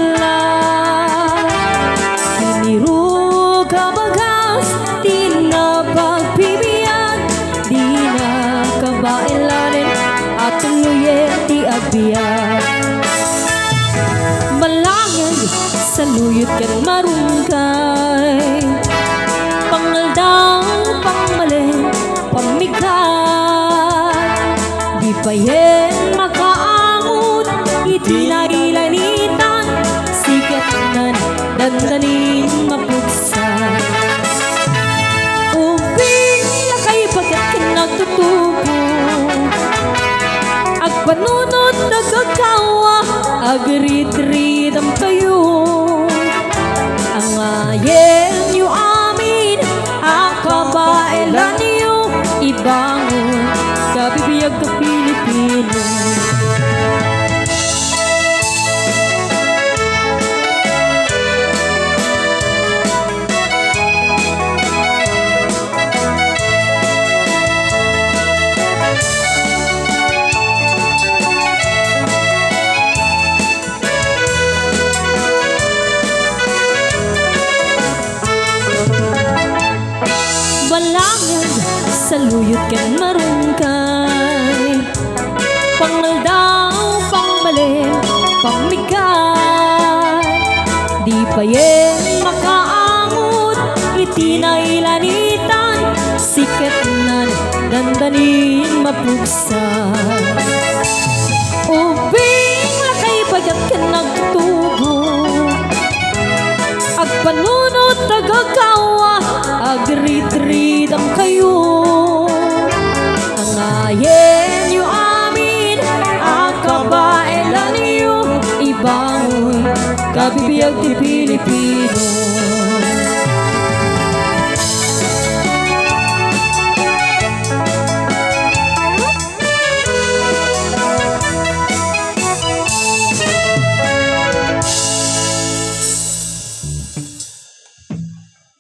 sila. Hinirog kabagas, di na pagpibiyag, di na kabailanin, at tuluyan di agbiyak. Malangag sa luyot kang marungkay, pangaldang pangmalin, pamikat, di pa yan makaangot, itinagilanitan, sikat na dandanin mapugsa. Ubing na kayo bagat ka nagtutubo, agpanunod nagkakawa, agrit-ritam kayo. Ang ayen nyo amin, ang kabailan nyo ibangon, kabibiyag ka Pilipino. Balangag sa luyot kang marungkay, pangaldaw, pangmalin, pamikat, di pa yan makaangot, itinailanitan, sikat na dandanin mapugsa. Ubing lakay bagat ka nagtubo, agpanunod tagakawa, agrit-ritam kayo. Ang ayen nyo amin, ang kabailan nyo ibangon, kabibiyag ti Pilipino.